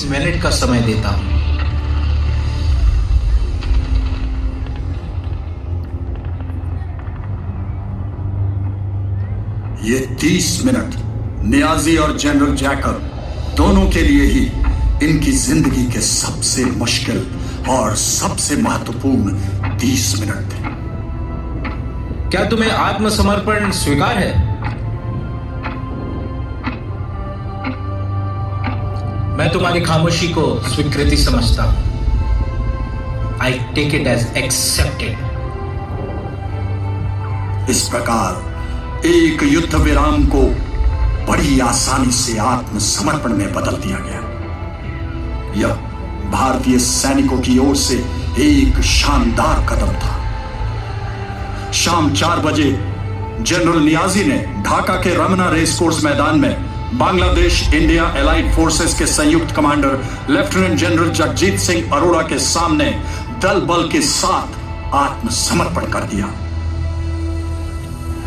Minute का समय देता हूं। ये 30 मिनट नियाजी और जनरल जैकब दोनों के लिए ही इनकी जिंदगी के सबसे मुश्किल और सबसे महत्वपूर्ण 30 मिनट थे। क्या तुम्हें आत्मसमर्पण स्वीकार है? मैं तुम्हारी खामोशी को स्वीकृति समझता हूं। I take it as accepted. इस प्रकार एक युद्ध विराम को बड़ी आसानी से आत्मसमर्पण में बदल दिया गया। यह भारतीय सैनिकों की ओर से एक शानदार कदम था। शाम 4 बजे जनरल नियाजी ने ढाका के रमना रेस कोर्स मैदान में बांग्लादेश इंडिया एलाइड फोर्सेस के संयुक्त commander lieutenant general Jagjit Singh Arora के सामने दल बल के साथ आत्मसमर्पण कर दिया।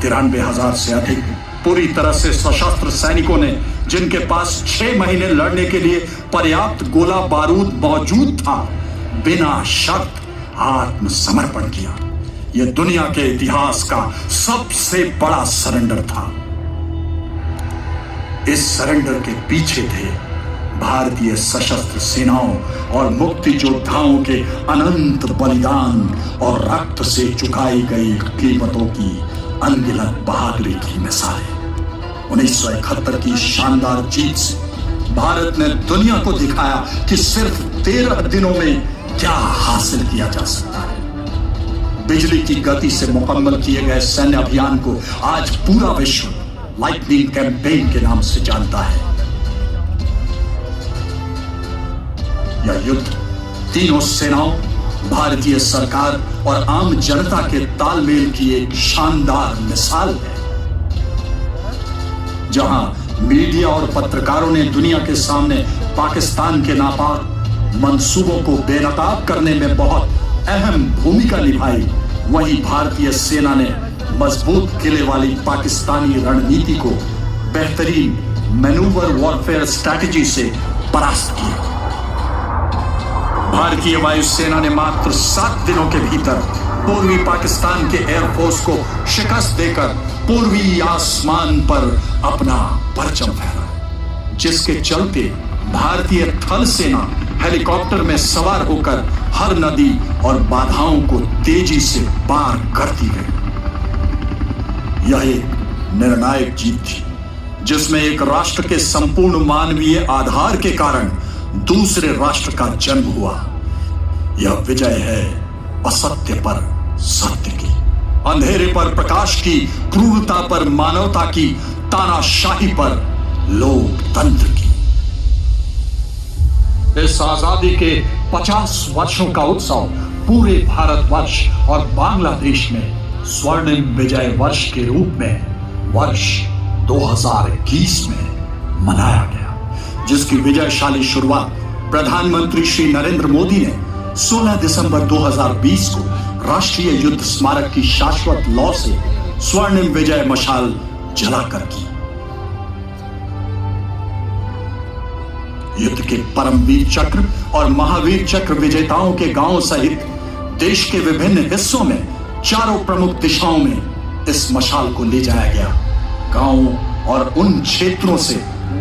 93,000 से अधिक पूरी तरह से सशस्त्र सैनिकों ने, जिनके पास 6 महीने लड़ने के लिए पर्याप्त गोला बारूद मौजूद था, बिना शर्त आत्मसमर्पण किया। यह दुनिया के इतिहास का सबसे बड़ा सरेंडर था। इस सरेंडर के पीछे थे भारतीय सशस्त्र सेनाओं और मुक्ति योद्धाओं के अनंत बलिदान और रक्त से चुकाई गई कीमतों की अनगिनत बहादुरी की मिसालें। 1971 की शानदार जीत से भारत ने दुनिया को दिखाया कि सिर्फ 13 दिनों में क्या हासिल किया जा सकता है। बिजली की गति से मुकम्मल किए गए सैन्य अभियान को आज पूरा विश्व लाइटनिंग कैंपेन के नाम से जानता है। यह युद्ध तीनों सेनाओं, भारतीय सरकार और आम जनता के तालमेल की एक शानदार मिसाल है। जहां मीडिया और पत्रकारों ने दुनिया के सामने पाकिस्तान के नापाक मंसूबों को बेनकाब करने में बहुत अहम भूमिका निभाई, वहीं भारतीय सेना ने मजबूत किले वाली पाकिस्तानी रणनीति को बेहतरीन मैनूवर वॉरफेयर स्ट्रैटेजी से परास्त किया। भारतीय वायुसेना ने मात्र 7 दिनों के भीतर पूर्वी पाकिस्तान के एयरफोर्स को शिकस्त देकर पूर्वी आसमान पर अपना परचम फहराया, जिसके चलते भारतीय थल सेना हेलीकॉप्टर में सवार होकर हर नदी और बाधाओं को तेजी से पार करती गई। यह एक निर्णायक जीत थी, जिसमें एक राष्ट्र के संपूर्ण मानवीय आधार के कारण दूसरे राष्ट्र का जन्म हुआ। यह विजय है असत्य पर सत्य की, अंधेरे पर प्रकाश की, क्रूरता पर मानवता की, तानाशाही पर लोकतंत्र की। इस आजादी के 50 वर्षों का उत्सव पूरे भारतवर्ष और बांग्लादेश में स्वर्णिम विजय वर्ष के रूप में वर्ष 2021 में मनाया गया, जिसकी विजयशाली शुरुआत प्रधानमंत्री श्री नरेंद्र मोदी ने 16 दिसंबर 2020 को राष्ट्रीय युद्ध स्मारक की शाश्वत लौ से स्वर्णिम विजय मशाल जलाकर की। युद्ध के परमवीर चक्र और महावीर चक्र विजेताओं के गांवों सहित देश के विभिन्न हिस्सों में चारों प्रमुख दिशाओं में इस मशाल को ले जाया गया। गांवों और उन क्षेत्रों से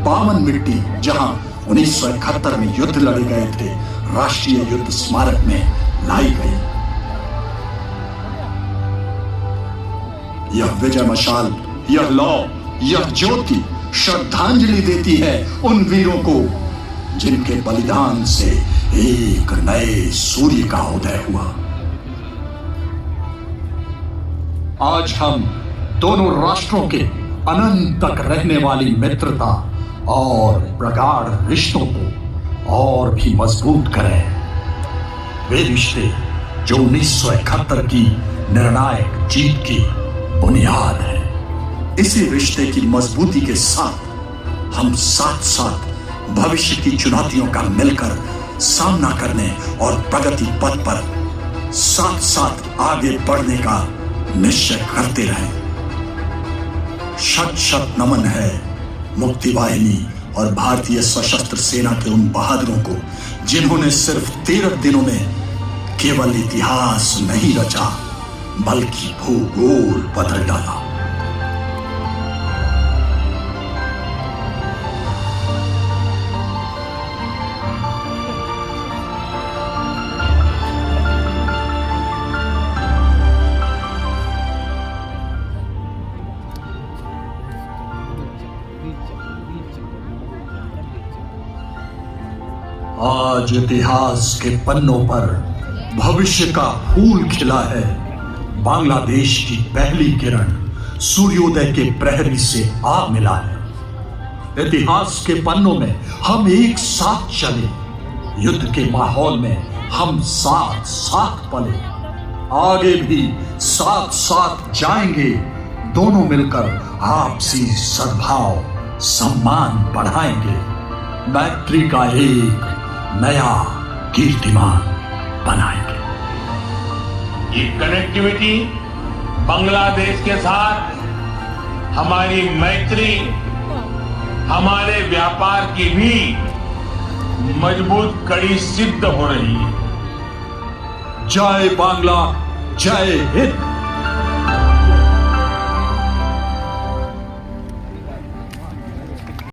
पावन मिट्टी जहां 1971 में युद्ध लड़े गए थे, राष्ट्रीय युद्ध स्मारक में लाई गई। यह विजय मशाल, यह लौ, यह ज्योति श्रद्धांजलि देती है उन वीरों को जिनके बलिदान से एक नए सूर्य का उदय हुआ। आज हम दोनों राष्ट्रों के अनंत तक रहने वाली मित्रता और प्रगाढ़ रिश्तों को और भी मजबूत करें। वे रिश्ते जो 1971 की निर्णायक जीत की बुनियाद है। इसी रिश्ते की मजबूती के साथ हम साथ साथ भविष्य की चुनौतियों का मिलकर सामना करने और प्रगति पथ पर साथ साथ आगे बढ़ने का निश्चय करते रहें। शत शत नमन है मुक्ति वाहिनी और भारतीय सशस्त्र सेना के उन बहादुरों को जिन्होंने सिर्फ 13 दिनों में केवल इतिहास नहीं रचा बल्कि भूगोल बदल डाला। आज इतिहास के पन्नों पर भविष्य का फूल खिला है। बांग्लादेश की पहली किरण सूर्योदय के प्रहरी से आ मिला है। इतिहास के पन्नों में हम एक साथ चले, युद्ध के माहौल में हम साथ साथ पले, आगे भी साथ साथ जाएंगे। दोनों मिलकर आपसी सद्भाव सम्मान बढ़ाएंगे, मैत्री का एक नया कीर्तिमान बनाएंगे। ये कनेक्टिविटी बांग्लादेश के साथ हमारी मैत्री, हमारे व्यापार की भी मजबूत कड़ी सिद्ध हो रही है। जय बांग्ला, जय हिंद।